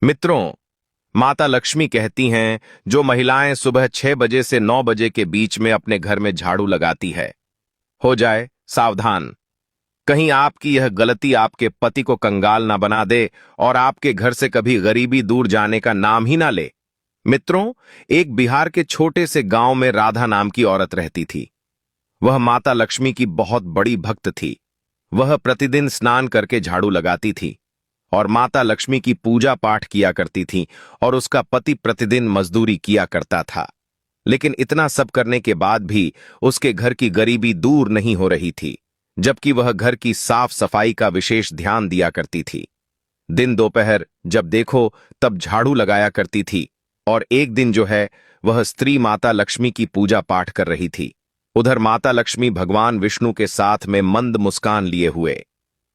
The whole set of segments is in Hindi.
मित्रों, माता लक्ष्मी कहती हैं, जो महिलाएं सुबह 6 बजे से 9 बजे के बीच में अपने घर में झाड़ू लगाती है, हो जाए सावधान। कहीं आपकी यह गलती आपके पति को कंगाल ना बना दे और आपके घर से कभी गरीबी दूर जाने का नाम ही ना ले। मित्रों, एक बिहार के छोटे से गांव में राधा नाम की औरत रहती थी। वह माता लक्ष्मी की बहुत बड़ी भक्त थी। वह प्रतिदिन स्नान करके झाड़ू लगाती थी और माता लक्ष्मी की पूजा पाठ किया करती थी और उसका पति प्रतिदिन मजदूरी किया करता था। लेकिन इतना सब करने के बाद भी उसके घर की गरीबी दूर नहीं हो रही थी, जबकि वह घर की साफ सफाई का विशेष ध्यान दिया करती थी। दिन दोपहर जब देखो तब झाड़ू लगाया करती थी। और एक दिन जो है, वह स्त्री माता लक्ष्मी की पूजा पाठ कर रही थी। उधर माता लक्ष्मी भगवान विष्णु के साथ में मंद मुस्कान लिए हुए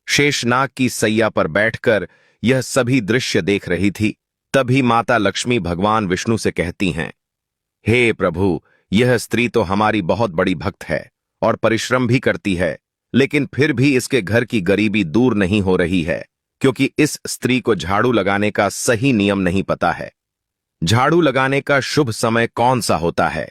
शेषनाग की सैया पर बैठकर यह सभी दृश्य देख रही थी। तभी माता लक्ष्मी भगवान विष्णु से कहती हैं, हे प्रभु, यह स्त्री तो हमारी बहुत बड़ी भक्त है और परिश्रम भी करती है, लेकिन फिर भी इसके घर की गरीबी दूर नहीं हो रही है, क्योंकि इस स्त्री को झाड़ू लगाने का सही नियम नहीं पता है। झाड़ू लगाने का शुभ समय कौन सा होता है?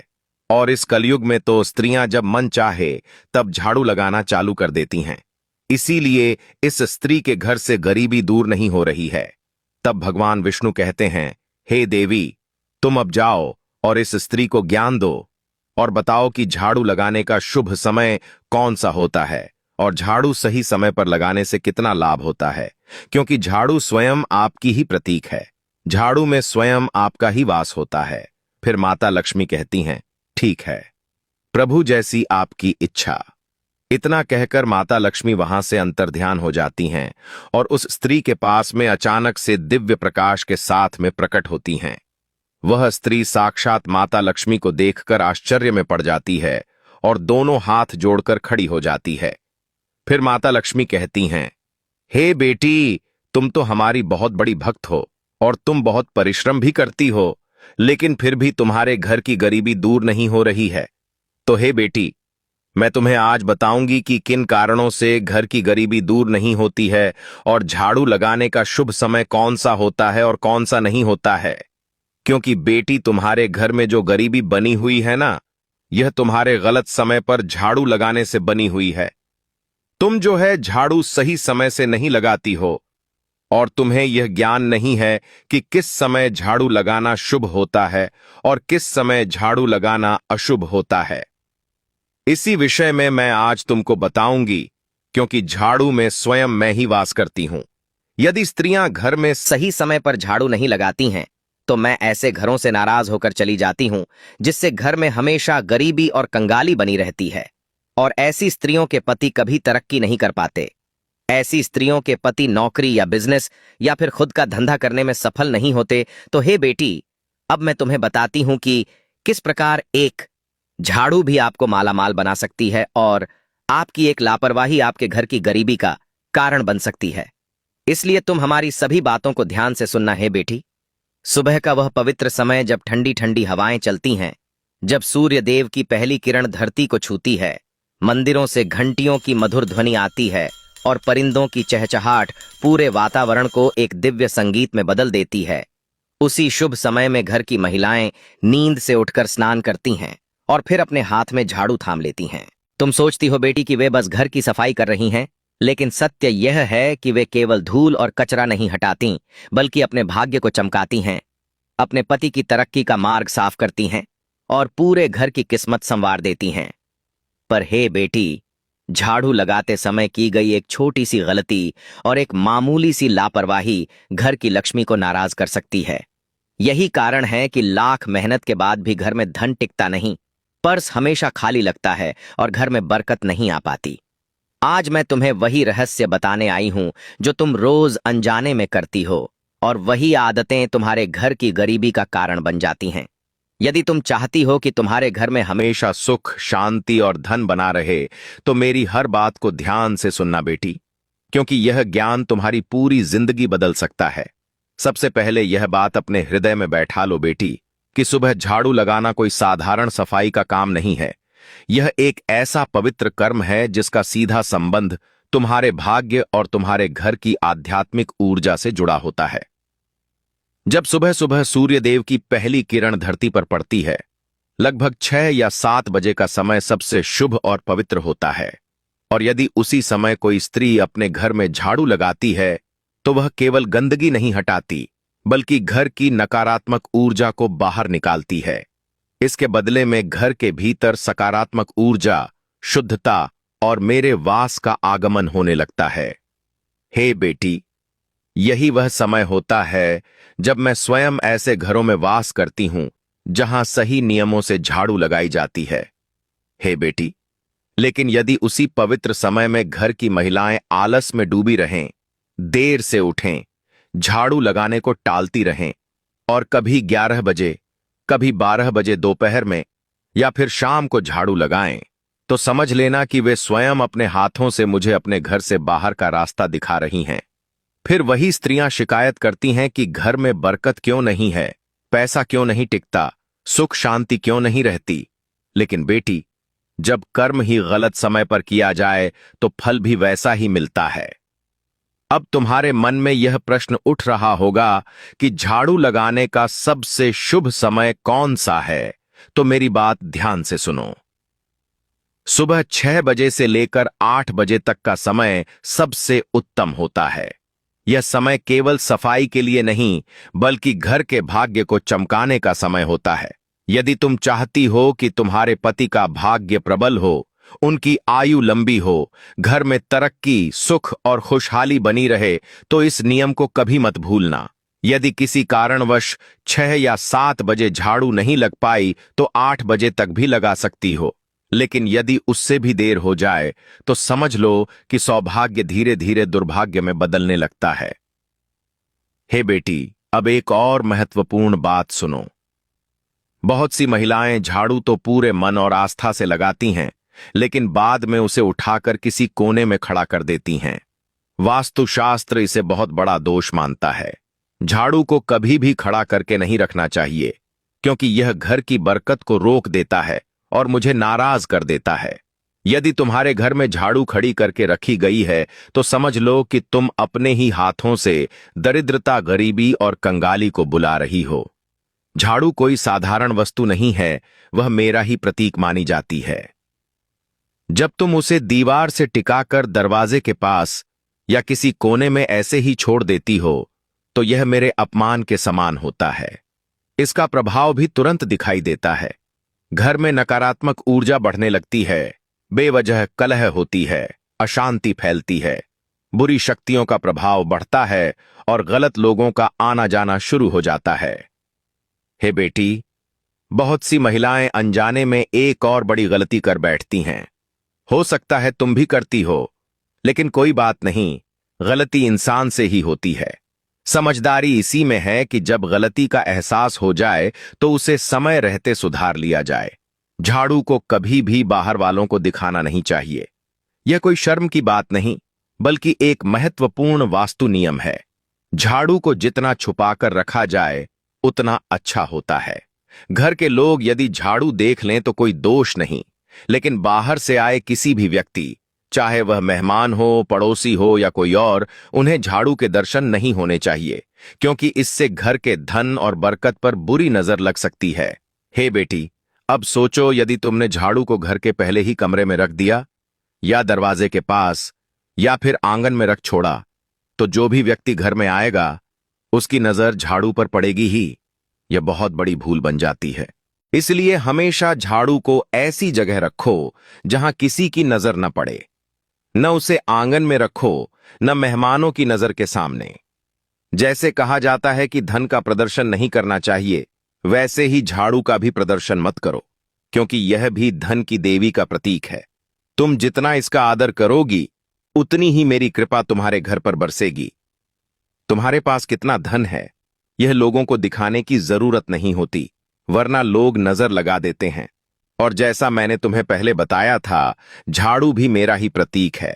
और इस कलयुग में तो स्त्रियां जब मन चाहे तब झाड़ू लगाना चालू कर देती हैं। इसीलिए इस स्त्री के घर से गरीबी दूर नहीं हो रही है। तब भगवान विष्णु कहते हैं, हे देवी, तुम अब जाओ और इस स्त्री को ज्ञान दो और बताओ कि झाड़ू लगाने का शुभ समय कौन सा होता है और झाड़ू सही समय पर लगाने से कितना लाभ होता है, क्योंकि झाड़ू स्वयं आपकी ही प्रतीक है। झाड़ू में स्वयं आपका ही वास होता है। फिर माता लक्ष्मी कहती हैं, ठीक है प्रभु, जैसी आपकी इच्छा। इतना कहकर माता लक्ष्मी वहां से अंतर्ध्यान हो जाती हैं और उस स्त्री के पास में अचानक से दिव्य प्रकाश के साथ में प्रकट होती हैं। वह स्त्री साक्षात माता लक्ष्मी को देखकर आश्चर्य में पड़ जाती है और दोनों हाथ जोड़कर खड़ी हो जाती है। फिर माता लक्ष्मी कहती हैं, हे बेटी, तुम तो हमारी बहुत बड़ी भक्त हो और तुम बहुत परिश्रम भी करती हो, लेकिन फिर भी तुम्हारे घर की गरीबी दूर नहीं हो रही है। तो हे बेटी, मैं तुम्हें आज बताऊंगी कि किन कारणों से घर की गरीबी दूर नहीं होती है और झाड़ू लगाने का शुभ समय कौन सा होता है और कौन सा नहीं होता है। क्योंकि बेटी, तुम्हारे घर में जो गरीबी बनी हुई है ना, यह तुम्हारे गलत समय पर झाड़ू लगाने से बनी हुई है। तुम जो है झाड़ू सही समय से नहीं लगाती हो और तुम्हें यह ज्ञान नहीं है कि किस समय झाड़ू लगाना शुभ होता है और किस समय झाड़ू लगाना अशुभ होता है। इसी विषय में मैं आज तुमको बताऊंगी, क्योंकि झाड़ू में स्वयं मैं ही वास करती हूं। यदि स्त्रियां घर में सही समय पर झाड़ू नहीं लगाती हैं, तो मैं ऐसे घरों से नाराज होकर चली जाती हूं जिससे घर में हमेशा गरीबी और कंगाली बनी रहती है। और ऐसी स्त्रियों के पति कभी तरक्की नहीं कर पाते। ऐसी स्त्रियों के पति नौकरी या बिजनेस या फिर खुद का धंधा करने में सफल नहीं होते। तो हे बेटी, अब मैं तुम्हें बताती हूं कि किस प्रकार एक झाड़ू भी आपको मालामाल बना सकती है और आपकी एक लापरवाही आपके घर की गरीबी का कारण बन सकती है। इसलिए तुम हमारी सभी बातों को ध्यान से सुनना है बेटी। सुबह का वह पवित्र समय जब ठंडी ठंडी हवाएं चलती हैं, जब सूर्य देव की पहली किरण धरती को छूती है, मंदिरों से घंटियों की मधुर ध्वनि आती है और परिंदों की चहचहाट पूरे वातावरण को एक दिव्य संगीत में बदल देती है। उसी शुभ समय में घर की महिलाएं नींद से उठकर स्नान करती हैं और फिर अपने हाथ में झाड़ू थाम लेती हैं। तुम सोचती हो बेटी कि वे बस घर की सफाई कर रही हैं, लेकिन सत्य यह है कि वे केवल धूल और कचरा नहीं हटाती, बल्कि अपने भाग्य को चमकाती हैं, अपने पति की तरक्की का मार्ग साफ करती हैं और पूरे घर की किस्मत संवार देती हैं। पर हे बेटी, झाड़ू लगाते समय की गई एक छोटी सी गलती और एक मामूली सी लापरवाही घर की लक्ष्मी को नाराज कर सकती है। यही कारण है कि लाख मेहनत के बाद भी घर में धन टिकता नहीं, पर्स हमेशा खाली लगता है और घर में बरकत नहीं आ पाती। आज मैं तुम्हें वही रहस्य बताने आई हूं जो तुम रोज अनजाने में करती हो, और वही आदतें तुम्हारे घर की गरीबी का कारण बन जाती हैं। यदि तुम चाहती हो कि तुम्हारे घर में हमेशा सुख, शांति और धन बना रहे, तो मेरी हर बात को ध्यान से सुनना बेटी, क्योंकि यह ज्ञान तुम्हारी पूरी जिंदगी बदल सकता है। सबसे पहले यह बात अपने हृदय में बैठा लो बेटी कि सुबह झाड़ू लगाना कोई साधारण सफाई का काम नहीं है। यह एक ऐसा पवित्र कर्म है जिसका सीधा संबंध तुम्हारे भाग्य और तुम्हारे घर की आध्यात्मिक ऊर्जा से जुड़ा होता है। जब सुबह सुबह सूर्यदेव की पहली किरण धरती पर पड़ती है, लगभग 6 या 7 बजे का समय सबसे शुभ और पवित्र होता है। और यदि उसी समय कोई स्त्री अपने घर में झाड़ू लगाती है तो वह केवल गंदगी नहीं हटाती, बल्कि घर की नकारात्मक ऊर्जा को बाहर निकालती है। इसके बदले में घर के भीतर सकारात्मक ऊर्जा, शुद्धता और मेरे वास का आगमन होने लगता है। हे बेटी, यही वह समय होता है जब मैं स्वयं ऐसे घरों में वास करती हूं जहां सही नियमों से झाड़ू लगाई जाती है। हे बेटी, लेकिन यदि उसी पवित्र समय में घर की महिलाएं आलस में डूबी रहें, देर से उठें, झाड़ू लगाने को टालती रहें और कभी 11 बजे, कभी 12 बजे दोपहर में या फिर शाम को झाड़ू लगाएं, तो समझ लेना कि वे स्वयं अपने हाथों से मुझे अपने घर से बाहर का रास्ता दिखा रही हैं। फिर वही स्त्रियां शिकायत करती हैं कि घर में बरकत क्यों नहीं है, पैसा क्यों नहीं टिकता, सुख शांति क्यों नहीं रहती। लेकिन बेटी, जब कर्म ही गलत समय पर किया जाए तो फल भी वैसा ही मिलता है। अब तुम्हारे मन में यह प्रश्न उठ रहा होगा कि झाड़ू लगाने का सबसे शुभ समय कौन सा है, तो मेरी बात ध्यान से सुनो। सुबह 6 बजे से लेकर 8 बजे तक का समय सबसे उत्तम होता है। यह समय केवल सफाई के लिए नहीं, बल्कि घर के भाग्य को चमकाने का समय होता है। यदि तुम चाहती हो कि तुम्हारे पति का भाग्य प्रबल हो, उनकी आयु लंबी हो, घर में तरक्की, सुख और खुशहाली बनी रहे, तो इस नियम को कभी मत भूलना। यदि किसी कारणवश 6 या 7 बजे झाड़ू नहीं लग पाई तो 8 बजे तक भी लगा सकती हो। लेकिन यदि उससे भी देर हो जाए तो समझ लो कि सौभाग्य धीरे धीरे दुर्भाग्य में बदलने लगता है। हे बेटी, अब एक और महत्वपूर्ण बात सुनो। बहुत सी महिलाएं झाड़ू तो पूरे मन और आस्था से लगाती हैं, लेकिन बाद में उसे उठाकर किसी कोने में खड़ा कर देती हैं। वास्तुशास्त्र इसे बहुत बड़ा दोष मानता है। झाड़ू को कभी भी खड़ा करके नहीं रखना चाहिए, क्योंकि यह घर की बरकत को रोक देता है और मुझे नाराज कर देता है। यदि तुम्हारे घर में झाड़ू खड़ी करके रखी गई है तो समझ लो कि तुम अपने ही हाथों से दरिद्रता, गरीबी और कंगाली को बुला रही हो। झाड़ू कोई साधारण वस्तु नहीं है, वह मेरा ही प्रतीक मानी जाती है। जब तुम उसे दीवार से टिकाकर दरवाजे के पास या किसी कोने में ऐसे ही छोड़ देती हो तो यह मेरे अपमान के समान होता है। इसका प्रभाव भी तुरंत दिखाई देता है। घर में नकारात्मक ऊर्जा बढ़ने लगती है, बेवजह कलह होती है, अशांति फैलती है, बुरी शक्तियों का प्रभाव बढ़ता है और गलत लोगों का आना जाना शुरू हो जाता है। हे बेटी, बहुत सी महिलाएं अनजाने में एक और बड़ी गलती कर बैठती हैं। हो सकता है तुम भी करती हो, लेकिन कोई बात नहीं, गलती इंसान से ही होती है। समझदारी इसी में है कि जब गलती का एहसास हो जाए तो उसे समय रहते सुधार लिया जाए। झाड़ू को कभी भी बाहर वालों को दिखाना नहीं चाहिए। यह कोई शर्म की बात नहीं, बल्कि एक महत्वपूर्ण वास्तु नियम है। झाड़ू को जितना छुपाकर रखा जाए उतना अच्छा होता है। घर के लोग यदि झाड़ू देख लें तो कोई दोष नहीं, लेकिन बाहर से आए किसी भी व्यक्ति, चाहे वह मेहमान हो, पड़ोसी हो या कोई और, उन्हें झाड़ू के दर्शन नहीं होने चाहिए, क्योंकि इससे घर के धन और बरकत पर बुरी नजर लग सकती है। हे बेटी, अब सोचो, यदि तुमने झाड़ू को घर के पहले ही कमरे में रख दिया या दरवाजे के पास या फिर आंगन में रख छोड़ा, तो जो भी व्यक्ति घर में आएगा उसकी नजर झाड़ू पर पड़ेगी ही। यह बहुत बड़ी भूल बन जाती है। इसलिए हमेशा झाड़ू को ऐसी जगह रखो जहां किसी की नजर न पड़े। न उसे आंगन में रखो, न मेहमानों की नजर के सामने। जैसे कहा जाता है कि धन का प्रदर्शन नहीं करना चाहिए, वैसे ही झाड़ू का भी प्रदर्शन मत करो, क्योंकि यह भी धन की देवी का प्रतीक है। तुम जितना इसका आदर करोगी, उतनी ही मेरी कृपा तुम्हारे घर पर बरसेगी। तुम्हारे पास कितना धन है, यह लोगों को दिखाने की जरूरत नहीं होती, वरना लोग नजर लगा देते हैं। और जैसा मैंने तुम्हें पहले बताया था, झाड़ू भी मेरा ही प्रतीक है।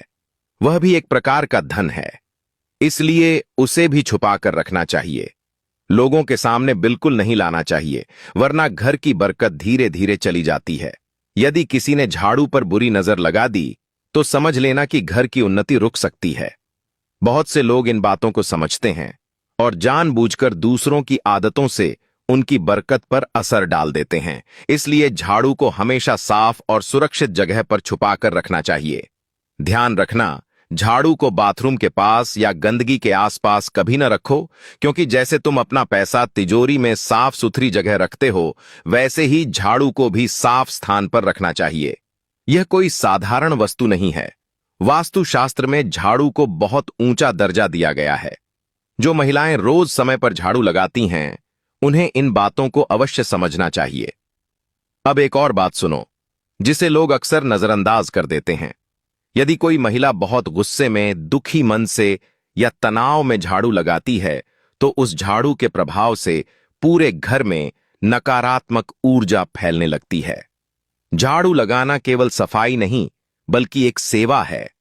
वह भी एक प्रकार का धन है, इसलिए उसे भी छुपा कर रखना चाहिए। लोगों के सामने बिल्कुल नहीं लाना चाहिए, वरना घर की बरकत धीरे धीरे चली जाती है। यदि किसी ने झाड़ू पर बुरी नजर लगा दी तो समझ लेना कि घर की उन्नति रुक सकती है। बहुत से लोग इन बातों को समझते हैं और जानबूझकर दूसरों की आदतों से उनकी बरकत पर असर डाल देते हैं। इसलिए झाड़ू को हमेशा साफ और सुरक्षित जगह पर छुपाकर रखना चाहिए। ध्यान रखना, झाड़ू को बाथरूम के पास या गंदगी के आसपास कभी न रखो, क्योंकि जैसे तुम अपना पैसा तिजोरी में साफ सुथरी जगह रखते हो, वैसे ही झाड़ू को भी साफ स्थान पर रखना चाहिए। यह कोई साधारण वस्तु नहीं है। वास्तुशास्त्र में झाड़ू को बहुत ऊंचा दर्जा दिया गया है। जो महिलाएं रोज समय पर झाड़ू लगाती हैं, उन्हें इन बातों को अवश्य समझना चाहिए। अब एक और बात सुनो, जिसे लोग अक्सर नजरअंदाज कर देते हैं। यदि कोई महिला बहुत गुस्से में, दुखी मन से या तनाव में झाड़ू लगाती है, तो उस झाड़ू के प्रभाव से पूरे घर में नकारात्मक ऊर्जा फैलने लगती है। झाड़ू लगाना केवल सफाई नहीं, बल्कि एक सेवा है।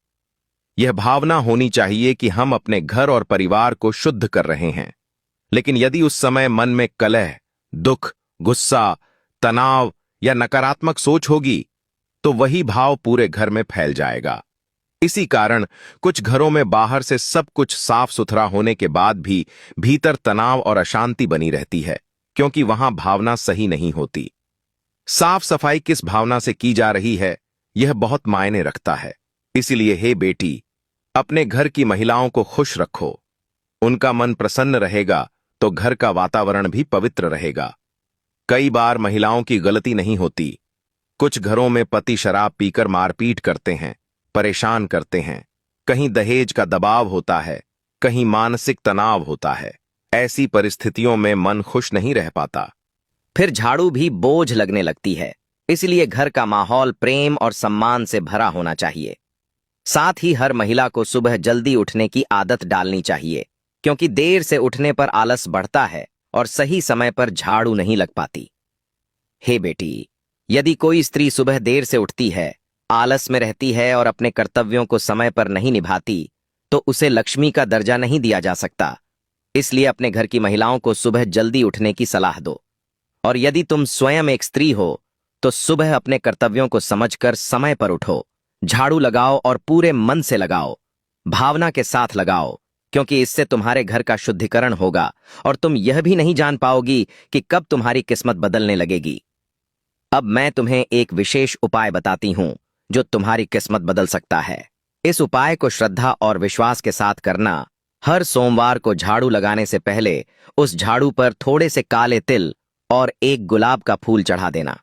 यह भावना होनी चाहिए कि हम अपने घर और परिवार को शुद्ध कर रहे हैं। लेकिन यदि उस समय मन में कलह, दुख, गुस्सा, तनाव या नकारात्मक सोच होगी, तो वही भाव पूरे घर में फैल जाएगा। इसी कारण कुछ घरों में बाहर से सब कुछ साफ सुथरा होने के बाद भी भीतर तनाव और अशांति बनी रहती है, क्योंकि वहां भावना सही नहीं होती। साफ सफाई किस भावना से की जा रही है, यह बहुत मायने रखता है। इसीलिए हे बेटी, अपने घर की महिलाओं को खुश रखो। उनका मन प्रसन्न रहेगा तो घर का वातावरण भी पवित्र रहेगा। कई बार महिलाओं की गलती नहीं होती। कुछ घरों में पति शराब पीकर मारपीट करते हैं, परेशान करते हैं। कहीं दहेज का दबाव होता है, कहीं मानसिक तनाव होता है। ऐसी परिस्थितियों में मन खुश नहीं रह पाता। फिर झाड़ू भी बोझ लगने लगती है। इसलिए घर का माहौल प्रेम और सम्मान से भरा होना चाहिए। साथ ही हर महिला को सुबह जल्दी उठने की आदत डालनी चाहिए, क्योंकि देर से उठने पर आलस बढ़ता है और सही समय पर झाड़ू नहीं लग पाती। हे बेटी, यदि कोई स्त्री सुबह देर से उठती है, आलस में रहती है और अपने कर्तव्यों को समय पर नहीं निभाती, तो उसे लक्ष्मी का दर्जा नहीं दिया जा सकता। इसलिए अपने घर की महिलाओं को सुबह जल्दी उठने की सलाह दो। और यदि तुम स्वयं एक स्त्री हो, तो सुबह अपने कर्तव्यों को समझकर समय पर उठो, झाड़ू लगाओ और पूरे मन से लगाओ, भावना के साथ लगाओ, क्योंकि इससे तुम्हारे घर का शुद्धिकरण होगा और तुम यह भी नहीं जान पाओगी कि कब तुम्हारी किस्मत बदलने लगेगी। अब मैं तुम्हें एक विशेष उपाय बताती हूं जो तुम्हारी किस्मत बदल सकता है। इस उपाय को श्रद्धा और विश्वास के साथ करना। हर सोमवार को झाड़ू लगाने से पहले उस झाड़ू पर थोड़े से काले तिल और एक गुलाब का फूल चढ़ा देना।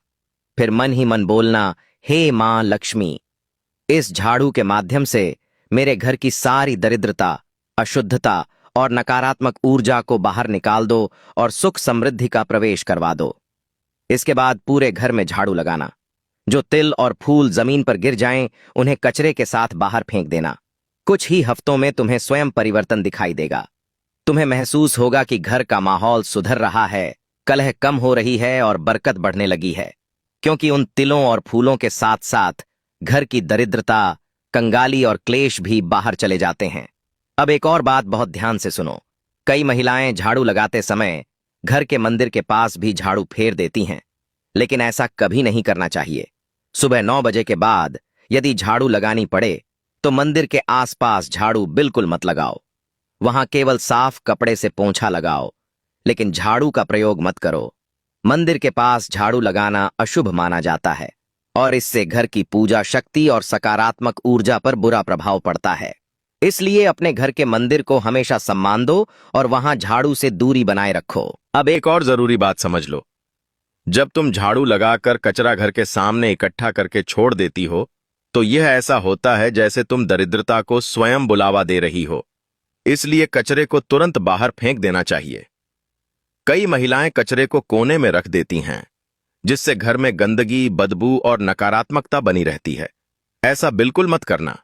फिर मन ही मन बोलना, हे मां लक्ष्मी, इस झाड़ू के माध्यम से मेरे घर की सारी दरिद्रता, अशुद्धता और नकारात्मक ऊर्जा को बाहर निकाल दो और सुख समृद्धि का प्रवेश करवा दो। इसके बाद पूरे घर में झाड़ू लगाना। जो तिल और फूल जमीन पर गिर जाएं, उन्हें कचरे के साथ बाहर फेंक देना। कुछ ही हफ्तों में तुम्हें स्वयं परिवर्तन दिखाई देगा। तुम्हें महसूस होगा कि घर का माहौल सुधर रहा है, कलह कम हो रही है और बरकत बढ़ने लगी है, क्योंकि उन तिलों और फूलों के साथ साथ घर की दरिद्रता, कंगाली और क्लेश भी बाहर चले जाते हैं। अब एक और बात बहुत ध्यान से सुनो। कई महिलाएं झाड़ू लगाते समय घर के मंदिर के पास भी झाड़ू फेर देती हैं, लेकिन ऐसा कभी नहीं करना चाहिए। सुबह 9 बजे के बाद यदि झाड़ू लगानी पड़े, तो मंदिर के आसपास झाड़ू बिल्कुल मत लगाओ। वहां केवल साफ कपड़े से पोंछा लगाओ, लेकिन झाड़ू का प्रयोग मत करो। मंदिर के पास झाड़ू लगाना अशुभ माना जाता है और इससे घर की पूजा शक्ति और सकारात्मक ऊर्जा पर बुरा प्रभाव पड़ता है। इसलिए अपने घर के मंदिर को हमेशा सम्मान दो और वहां झाड़ू से दूरी बनाए रखो। अब एक और जरूरी बात समझ लो। जब तुम झाड़ू लगाकर कचरा घर के सामने इकट्ठा करके छोड़ देती हो, तो यह ऐसा होता है जैसे तुम दरिद्रता को स्वयं बुलावा दे रही हो। इसलिए कचरे को तुरंत बाहर फेंक देना चाहिए। कई महिलाएं कचरे को कोने में रख देती हैं, जिससे घर में गंदगी, बदबू और नकारात्मकता बनी रहती है। ऐसा बिल्कुल मत करना,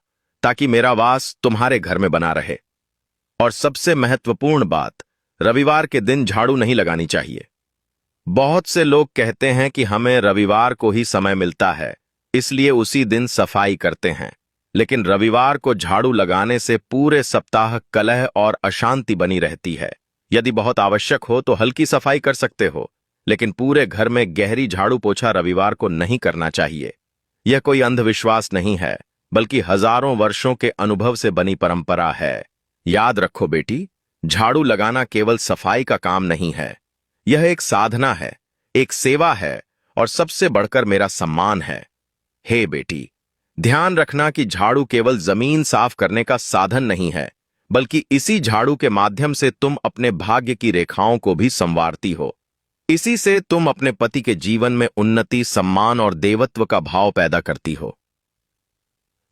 ताकि मेरा वास तुम्हारे घर में बना रहे। और सबसे महत्वपूर्ण बात, रविवार के दिन झाड़ू नहीं लगानी चाहिए। बहुत से लोग कहते हैं कि हमें रविवार को ही समय मिलता है, इसलिए उसी दिन सफाई करते हैं। लेकिन रविवार को झाड़ू लगाने से पूरे सप्ताह कलह और अशांति बनी रहती है। यदि बहुत आवश्यक हो तो हल्की सफाई कर सकते हो, लेकिन पूरे घर में गहरी झाड़ू पोछा रविवार को नहीं करना चाहिए। यह कोई अंधविश्वास नहीं है, बल्कि हजारों वर्षों के अनुभव से बनी परंपरा है। याद रखो बेटी, झाड़ू लगाना केवल सफाई का काम नहीं है, यह एक साधना है, एक सेवा है और सबसे बढ़कर मेरा सम्मान है। हे बेटी, ध्यान रखना कि झाड़ू केवल जमीन साफ करने का साधन नहीं है, बल्कि इसी झाड़ू के माध्यम से तुम अपने भाग्य की रेखाओं को भी संवारती हो। इसी से तुम अपने पति के जीवन में उन्नति, सम्मान और देवत्व का भाव पैदा करती हो।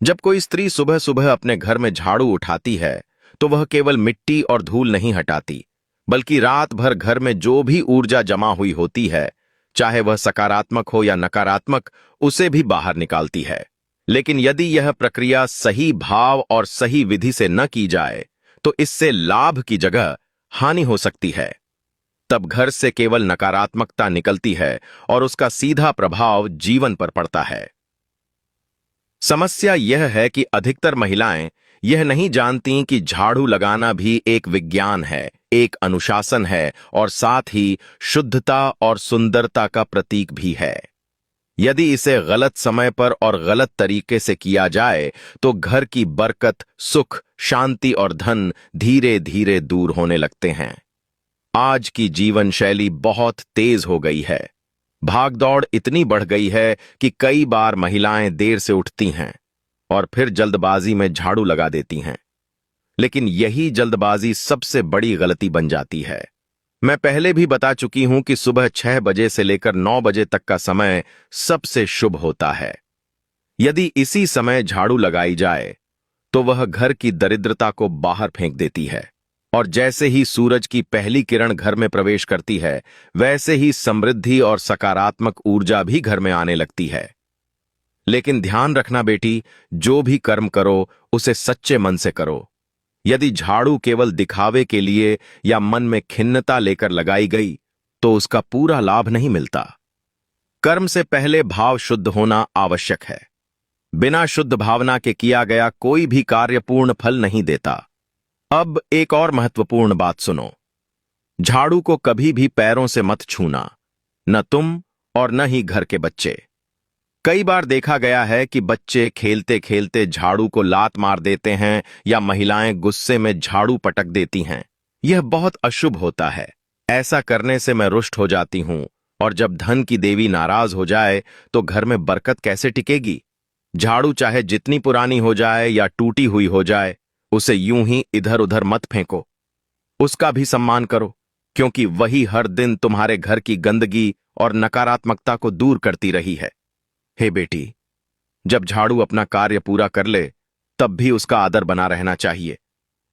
जब कोई स्त्री सुबह सुबह अपने घर में झाड़ू उठाती है तो वह केवल मिट्टी और धूल नहीं हटाती, बल्कि रात भर घर में जो भी ऊर्जा जमा हुई होती है, चाहे वह सकारात्मक हो या नकारात्मक, उसे भी बाहर निकालती है। लेकिन यदि यह प्रक्रिया सही भाव और सही विधि से न की जाए तो इससे लाभ की जगह हानि हो सकती है। तब घर से केवल नकारात्मकता निकलती है और उसका सीधा प्रभाव जीवन पर पड़ता है। समस्या यह है कि अधिकतर महिलाएं यह नहीं जानती कि झाड़ू लगाना भी एक विज्ञान है, एक अनुशासन है और साथ ही शुद्धता और सुंदरता का प्रतीक भी है। यदि इसे गलत समय पर और गलत तरीके से किया जाए तो घर की बरकत, सुख, शांति और धन धीरे धीरे दूर होने लगते हैं। आज की जीवन शैली बहुत तेज हो गई है। भागदौड़ इतनी बढ़ गई है कि कई बार महिलाएं देर से उठती हैं और फिर जल्दबाजी में झाड़ू लगा देती हैं। लेकिन यही जल्दबाजी सबसे बड़ी गलती बन जाती है। मैं पहले भी बता चुकी हूं कि सुबह 6 बजे से लेकर 9 बजे तक का समय सबसे शुभ होता है। यदि इसी समय झाड़ू लगाई जाए तो वह घर की दरिद्रता को बाहर फेंक देती है और जैसे ही सूरज की पहली किरण घर में प्रवेश करती है, वैसे ही समृद्धि और सकारात्मक ऊर्जा भी घर में आने लगती है। लेकिन ध्यान रखना बेटी, जो भी कर्म करो उसे सच्चे मन से करो। यदि झाड़ू केवल दिखावे के लिए या मन में खिन्नता लेकर लगाई गई तो उसका पूरा लाभ नहीं मिलता। कर्म से पहले भाव शुद्ध होना आवश्यक है। बिना शुद्ध भावना के किया गया कोई भी कार्य पूर्ण फल नहीं देता। अब एक और महत्वपूर्ण बात सुनो। झाड़ू को कभी भी पैरों से मत छूना, न तुम और न ही घर के बच्चे। कई बार देखा गया है कि बच्चे खेलते खेलते झाड़ू को लात मार देते हैं या महिलाएं गुस्से में झाड़ू पटक देती हैं। यह बहुत अशुभ होता है। ऐसा करने से मैं रुष्ट हो जाती हूं और जब धन की देवी नाराज हो जाए तो घर में बरकत कैसे टिकेगी। झाड़ू चाहे जितनी पुरानी हो जाए या टूटी हुई हो जाए, उसे यूं ही इधर उधर मत फेंको। उसका भी सम्मान करो, क्योंकि वही हर दिन तुम्हारे घर की गंदगी और नकारात्मकता को दूर करती रही है। हे बेटी, जब झाड़ू अपना कार्य पूरा कर ले तब भी उसका आदर बना रहना चाहिए।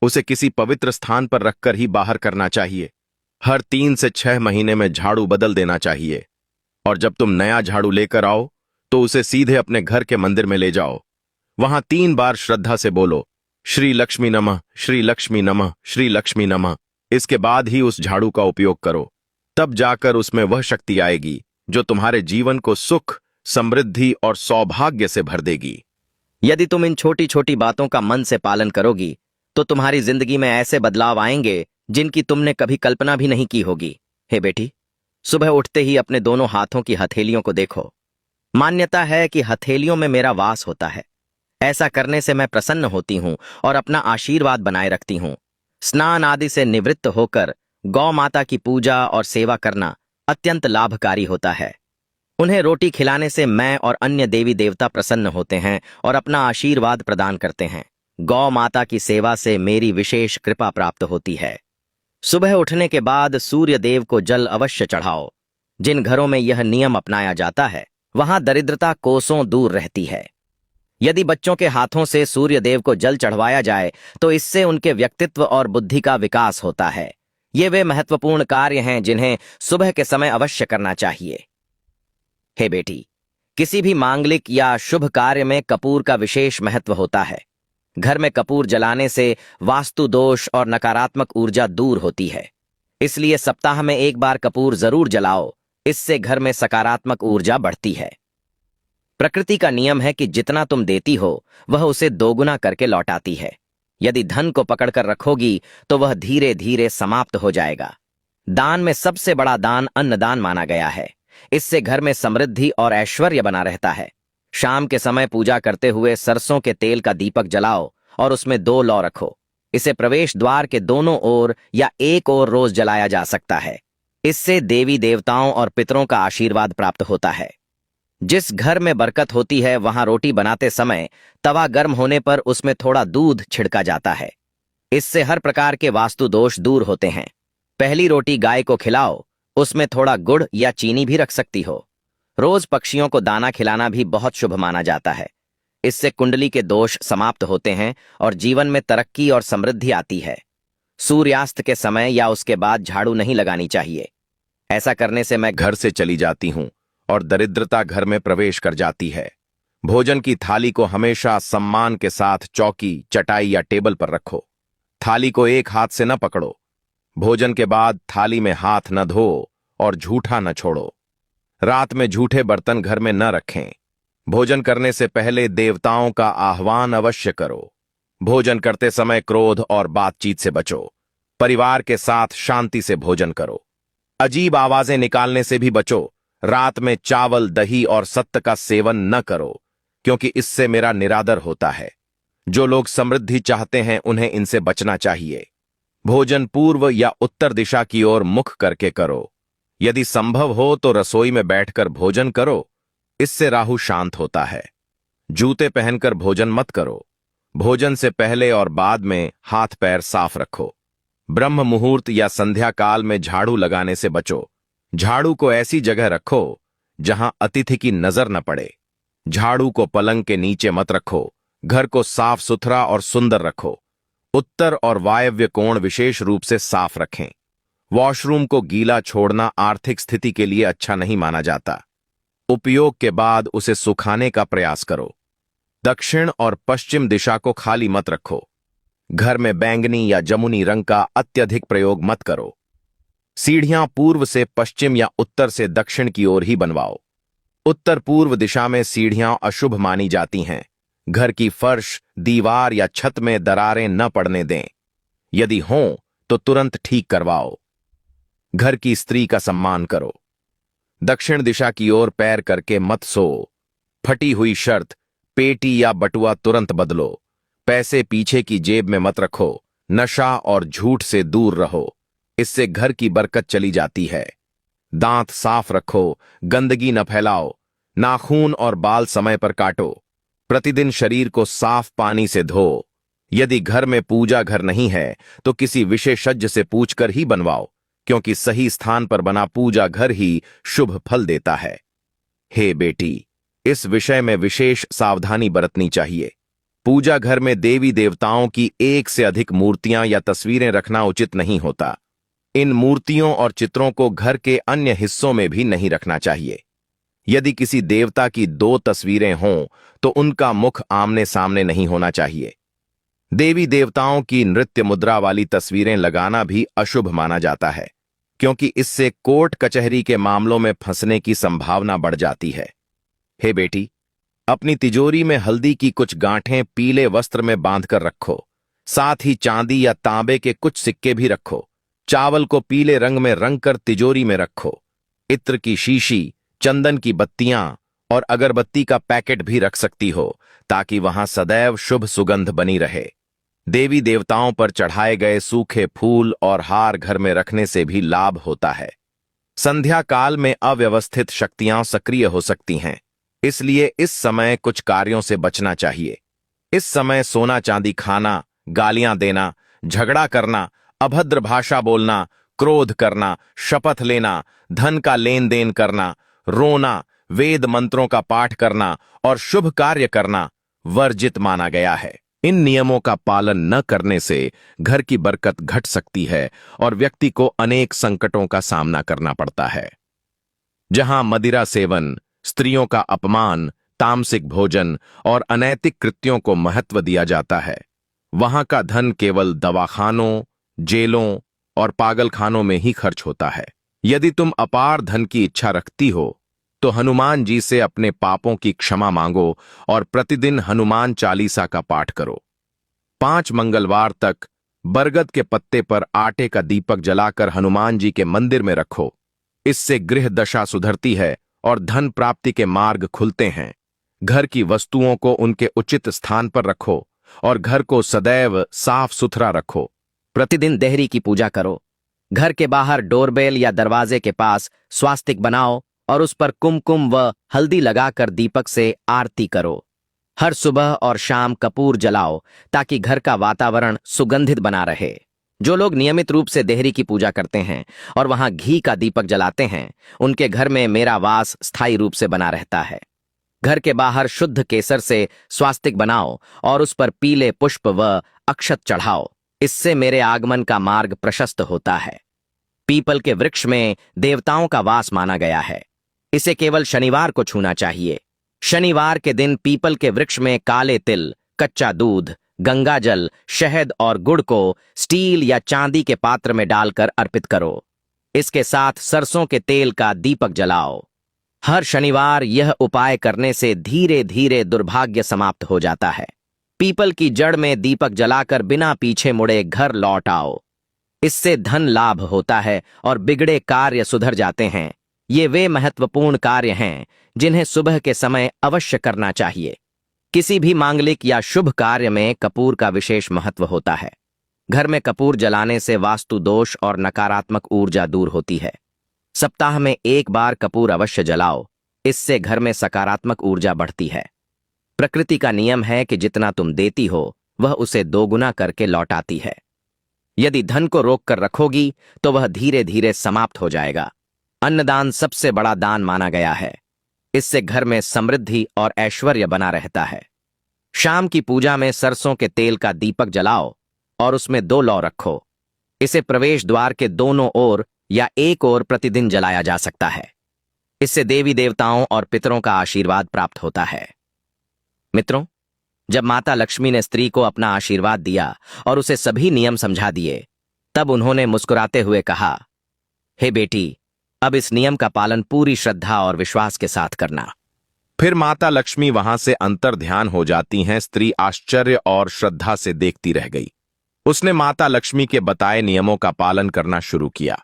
उसे किसी पवित्र स्थान पर रखकर ही बाहर करना चाहिए। हर 3 से 6 महीने में झाड़ू बदल देना चाहिए और जब तुम नया झाड़ू लेकर आओ तो उसे सीधे अपने घर के मंदिर में ले जाओ। वहां 3 बार श्रद्धा से बोलो, श्री लक्ष्मी नमः, श्री लक्ष्मी नमः, श्री लक्ष्मी नमः। इसके बाद ही उस झाड़ू का उपयोग करो। तब जाकर उसमें वह शक्ति आएगी जो तुम्हारे जीवन को सुख, समृद्धि और सौभाग्य से भर देगी। यदि तुम इन छोटी छोटी बातों का मन से पालन करोगी तो तुम्हारी जिंदगी में ऐसे बदलाव आएंगे जिनकी तुमने कभी कल्पना भी नहीं की होगी। हे बेटी, सुबह उठते ही अपने दोनों हाथों की हथेलियों को देखो। मान्यता है कि हथेलियों में मेरा वास होता है। ऐसा करने से मैं प्रसन्न होती हूं और अपना आशीर्वाद बनाए रखती हूं। स्नान आदि से निवृत्त होकर गौ माता की पूजा और सेवा करना अत्यंत लाभकारी होता है। उन्हें रोटी खिलाने से मैं और अन्य देवी देवता प्रसन्न होते हैं और अपना आशीर्वाद प्रदान करते हैं। गौ माता की सेवा से मेरी विशेष कृपा प्राप्त होती है। सुबह उठने के बाद सूर्य देव को जल अवश्य चढ़ाओ। जिन घरों में यह नियम अपनाया जाता है वहां दरिद्रता कोसों दूर रहती है। यदि बच्चों के हाथों से सूर्य देव को जल चढ़वाया जाए तो इससे उनके व्यक्तित्व और बुद्धि का विकास होता है। ये वे महत्वपूर्ण कार्य हैं जिन्हें सुबह के समय अवश्य करना चाहिए। हे बेटी, किसी भी मांगलिक या शुभ कार्य में कपूर का विशेष महत्व होता है। घर में कपूर जलाने से वास्तु दोष और नकारात्मक ऊर्जा दूर होती है। इसलिए सप्ताह में एक बार कपूर जरूर जलाओ। इससे घर में सकारात्मक ऊर्जा बढ़ती है। प्रकृति का नियम है कि जितना तुम देती हो वह उसे दोगुना करके लौटाती है। यदि धन को पकड़कर रखोगी तो वह धीरे धीरे समाप्त हो जाएगा। दान में सबसे बड़ा दान अन्नदान माना गया है। इससे घर में समृद्धि और ऐश्वर्य बना रहता है। शाम के समय पूजा करते हुए सरसों के तेल का दीपक जलाओ और उसमें 2 लौ रखो। इसे प्रवेश द्वार के दोनों ओर या एक ओर रोज जलाया जा सकता है। इससे देवी देवताओं और पितरों का आशीर्वाद प्राप्त होता है। जिस घर में बरकत होती है वहां रोटी बनाते समय तवा गर्म होने पर उसमें थोड़ा दूध छिड़का जाता है। इससे हर प्रकार के वास्तु दोष दूर होते हैं। पहली रोटी गाय को खिलाओ, उसमें थोड़ा गुड़ या चीनी भी रख सकती हो। रोज पक्षियों को दाना खिलाना भी बहुत शुभ माना जाता है। इससे कुंडली के दोष समाप्त होते हैं और जीवन में तरक्की और समृद्धि आती है। सूर्यास्त के समय या उसके बाद झाड़ू नहीं लगानी चाहिए। ऐसा करने से मैं घर से चली जाती हूँ और दरिद्रता घर में प्रवेश कर जाती है। भोजन की थाली को हमेशा सम्मान के साथ चौकी, चटाई या टेबल पर रखो। थाली को एक हाथ से न पकड़ो। भोजन के बाद थाली में हाथ न धो और झूठा न छोड़ो। रात में झूठे बर्तन घर में न रखें। भोजन करने से पहले देवताओं का आह्वान अवश्य करो। भोजन करते समय क्रोध और बातचीत से बचो। परिवार के साथ शांति से भोजन करो। अजीब आवाजें निकालने से भी बचो। रात में चावल, दही और सत्त का सेवन न करो, क्योंकि इससे मेरा निरादर होता है। जो लोग समृद्धि चाहते हैं उन्हें इनसे बचना चाहिए। भोजन पूर्व या उत्तर दिशा की ओर मुख करके करो। यदि संभव हो तो रसोई में बैठकर भोजन करो। इससे राहु शांत होता है। जूते पहनकर भोजन मत करो। भोजन से पहले और बाद में हाथ पैर साफ रखो। ब्रह्म मुहूर्त या संध्या काल में झाड़ू लगाने से बचो। झाड़ू को ऐसी जगह रखो जहां अतिथि की नजर न पड़े। झाड़ू को पलंग के नीचे मत रखो। घर को साफ सुथरा और सुंदर रखो। उत्तर और वायव्य कोण विशेष रूप से साफ रखें। वॉशरूम को गीला छोड़ना आर्थिक स्थिति के लिए अच्छा नहीं माना जाता। उपयोग के बाद उसे सुखाने का प्रयास करो। दक्षिण और पश्चिम दिशा को खाली मत रखो। घर में बैंगनी या जमुनी रंग का अत्यधिक प्रयोग मत करो। सीढ़ियां पूर्व से पश्चिम या उत्तर से दक्षिण की ओर ही बनवाओ। उत्तर पूर्व दिशा में सीढ़ियां अशुभ मानी जाती हैं। घर की फर्श, दीवार या छत में दरारें न पड़ने दें। यदि हों तो तुरंत ठीक करवाओ। घर की स्त्री का सम्मान करो। दक्षिण दिशा की ओर पैर करके मत सो। फटी हुई शर्ट, पेटी या बटुआ तुरंत बदलो। पैसे पीछे की जेब में मत रखो। नशा और झूठ से दूर रहो। इससे घर की बरकत चली जाती है। दांत साफ रखो। गंदगी न फैलाओ। नाखून और बाल समय पर काटो। प्रतिदिन शरीर को साफ पानी से धो। यदि घर में पूजा घर नहीं है तो किसी विशेषज्ञ से पूछकर ही बनवाओ, क्योंकि सही स्थान पर बना पूजा घर ही शुभ फल देता है। हे बेटी, इस विषय में विशेष सावधानी बरतनी चाहिए। पूजा घर में देवी देवताओं की एक से अधिक मूर्तियां या तस्वीरें रखना उचित नहीं होता। इन मूर्तियों और चित्रों को घर के अन्य हिस्सों में भी नहीं रखना चाहिए। यदि किसी देवता की 2 तस्वीरें हों तो उनका मुख आमने सामने नहीं होना चाहिए। देवी देवताओं की नृत्य मुद्रा वाली तस्वीरें लगाना भी अशुभ माना जाता है, क्योंकि इससे कोर्ट कचहरी के मामलों में फंसने की संभावना बढ़ जाती है। हे बेटी, अपनी तिजोरी में हल्दी की कुछ गांठें पीले वस्त्र में बांधकर रखो। साथ ही चांदी या तांबे के कुछ सिक्के भी रखो। चावल को पीले रंग में रंग कर तिजोरी में रखो। इत्र की शीशी, चंदन की बत्तियां और अगरबत्ती का पैकेट भी रख सकती हो, ताकि वहां सदैव शुभ सुगंध बनी रहे। देवी देवताओं पर चढ़ाए गए सूखे फूल और हार घर में रखने से भी लाभ होता है। संध्या काल में अव्यवस्थित शक्तियां सक्रिय हो सकती हैं, इसलिए इस समय कुछ कार्यों से बचना चाहिए। इस समय सोना चांदी खाना, गालियां देना, झगड़ा करना, अभद्र भाषा बोलना, क्रोध करना, शपथ लेना, धन का लेन देन करना, रोना, वेद मंत्रों का पाठ करना और शुभ कार्य करना वर्जित माना गया है। इन नियमों का पालन न करने से घर की बरकत घट सकती है और व्यक्ति को अनेक संकटों का सामना करना पड़ता है। जहां मदिरा सेवन, स्त्रियों का अपमान, तामसिक भोजन और अनैतिक कृत्यों को महत्व दिया जाता है, वहां का धन केवल दवाखानों, जेलों और पागलखानों में ही खर्च होता है। यदि तुम अपार धन की इच्छा रखती हो तो हनुमान जी से अपने पापों की क्षमा मांगो और प्रतिदिन हनुमान चालीसा का पाठ करो। 5 मंगलवार तक बरगद के पत्ते पर आटे का दीपक जलाकर हनुमान जी के मंदिर में रखो। इससे गृह दशा सुधरती है और धन प्राप्ति के मार्ग खुलते हैं। घर की वस्तुओं को उनके उचित स्थान पर रखो और घर को सदैव साफ सुथरा रखो। प्रतिदिन देहरी की पूजा करो। घर के बाहर डोरबेल या दरवाजे के पास स्वास्तिक बनाओ और उस पर कुमकुम व हल्दी लगाकर दीपक से आरती करो। हर सुबह और शाम कपूर जलाओ ताकि घर का वातावरण सुगंधित बना रहे। जो लोग नियमित रूप से देहरी की पूजा करते हैं और वहां घी का दीपक जलाते हैं, उनके घर में मेरा वास स्थायी रूप से बना रहता है। घर के बाहर शुद्ध केसर से स्वास्तिक बनाओ और उस पर पीले पुष्प व अक्षत चढ़ाओ। इससे मेरे आगमन का मार्ग प्रशस्त होता है। पीपल के वृक्ष में देवताओं का वास माना गया है। इसे केवल शनिवार को छूना चाहिए। शनिवार के दिन पीपल के वृक्ष में काले तिल, कच्चा दूध, गंगा जल, शहद और गुड़ को स्टील या चांदी के पात्र में डालकर अर्पित करो। इसके साथ सरसों के तेल का दीपक जलाओ। हर शनिवार यह उपाय करने से धीरे धीरे दुर्भाग्य समाप्त हो जाता है। पीपल की जड़ में दीपक जलाकर बिना पीछे मुड़े घर लौट आओ। इससे धन लाभ होता है और बिगड़े कार्य सुधर जाते हैं। ये वे महत्वपूर्ण कार्य हैं जिन्हें सुबह के समय अवश्य करना चाहिए। किसी भी मांगलिक या शुभ कार्य में कपूर का विशेष महत्व होता है। घर में कपूर जलाने से वास्तु दोष और नकारात्मक ऊर्जा दूर होती है। सप्ताह में एक बार कपूर अवश्य जलाओ। इससे घर में सकारात्मक ऊर्जा बढ़ती है। प्रकृति का नियम है कि जितना तुम देती हो वह उसे दोगुना करके लौटाती है। यदि धन को रोक कर रखोगी तो वह धीरे धीरे समाप्त हो जाएगा। अन्नदान सबसे बड़ा दान माना गया है। इससे घर में समृद्धि और ऐश्वर्य बना रहता है। शाम की पूजा में सरसों के तेल का दीपक जलाओ और उसमें 2 लौ रखो। इसे प्रवेश द्वार के दोनों ओर या एक ओर प्रतिदिन जलाया जा सकता है। इससे देवी देवताओं और पितरों का आशीर्वाद प्राप्त होता है। मित्रों, जब माता लक्ष्मी ने स्त्री को अपना आशीर्वाद दिया और उसे सभी नियम समझा दिए, तब उन्होंने मुस्कुराते हुए कहा, हे बेटी, अब इस नियम का पालन पूरी श्रद्धा और विश्वास के साथ करना। फिर माता लक्ष्मी वहां से अंतर ध्यान हो जाती हैं। स्त्री आश्चर्य और श्रद्धा से देखती रह गई। उसने माता लक्ष्मी के बताए नियमों का पालन करना शुरू किया।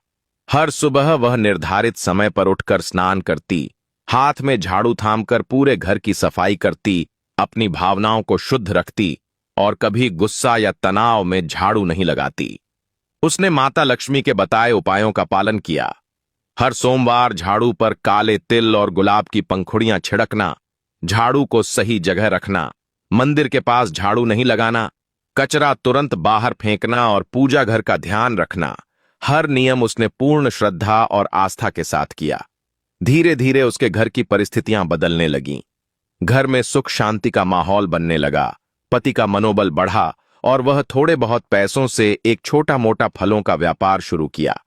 हर सुबह वह निर्धारित समय पर उठकर स्नान करती, हाथ में झाड़ू थामकर पूरे घर की सफाई करती, अपनी भावनाओं को शुद्ध रखती और कभी गुस्सा या तनाव में झाड़ू नहीं लगाती। उसने माता लक्ष्मी के बताए उपायों का पालन किया। हर सोमवार झाड़ू पर काले तिल और गुलाब की पंखुड़ियां छिड़कना, झाड़ू को सही जगह रखना, मंदिर के पास झाड़ू नहीं लगाना, कचरा तुरंत बाहर फेंकना और पूजा घर का ध्यान रखना। हर नियम उसने पूर्ण श्रद्धा और आस्था के साथ किया। धीरे धीरे उसके घर की परिस्थितियां बदलने लगीं। घर में सुख शांति का माहौल बनने लगा। पति का मनोबल बढ़ा और वह थोड़े बहुत पैसों से एक छोटा मोटा फलों का व्यापार शुरू किया।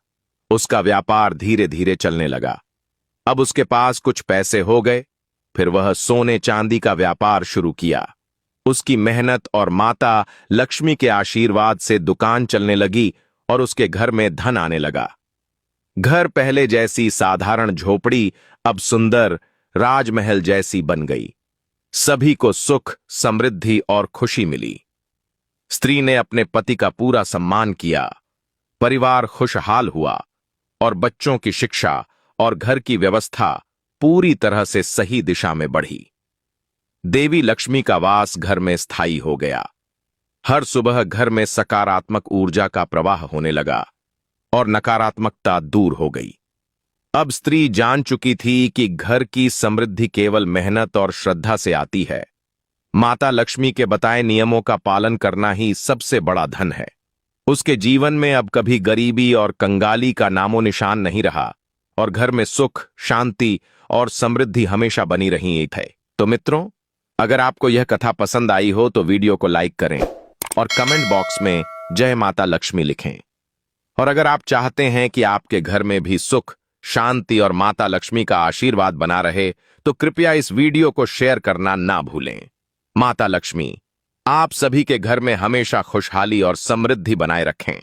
उसका व्यापार धीरे धीरे चलने लगा। अब उसके पास कुछ पैसे हो गए। फिर वह सोने चांदी का व्यापार शुरू किया। उसकी मेहनत और माता लक्ष्मी के आशीर्वाद से दुकान चलने लगी और उसके घर में धन आने लगा। घर पहले जैसी साधारण झोपड़ी अब सुंदर राजमहल जैसी बन गई। सभी को सुख, समृद्धि और खुशी मिली। स्त्री ने अपने पति का पूरा सम्मान किया। परिवार खुशहाल हुआ और बच्चों की शिक्षा और घर की व्यवस्था पूरी तरह से सही दिशा में बढ़ी। देवी लक्ष्मी का वास घर में स्थायी हो गया। हर सुबह घर में सकारात्मक ऊर्जा का प्रवाह होने लगा और नकारात्मकता दूर हो गई। अब स्त्री जान चुकी थी कि घर की समृद्धि केवल मेहनत और श्रद्धा से आती है। माता लक्ष्मी के बताए नियमों का पालन करना ही सबसे बड़ा धन है। उसके जीवन में अब कभी गरीबी और कंगाली का नामो निशान नहीं रहा और घर में सुख, शांति और समृद्धि हमेशा बनी रही है। तो मित्रों, अगर आपको यह कथा पसंद आई हो तो वीडियो को लाइक करें और कमेंट बॉक्स में जय माता लक्ष्मी लिखें। और अगर आप चाहते हैं कि आपके घर में भी सुख, शांति और माता लक्ष्मी का आशीर्वाद बना रहे तो कृपया इस वीडियो को शेयर करना ना भूलें। माता लक्ष्मी आप सभी के घर में हमेशा खुशहाली और समृद्धि बनाए रखें।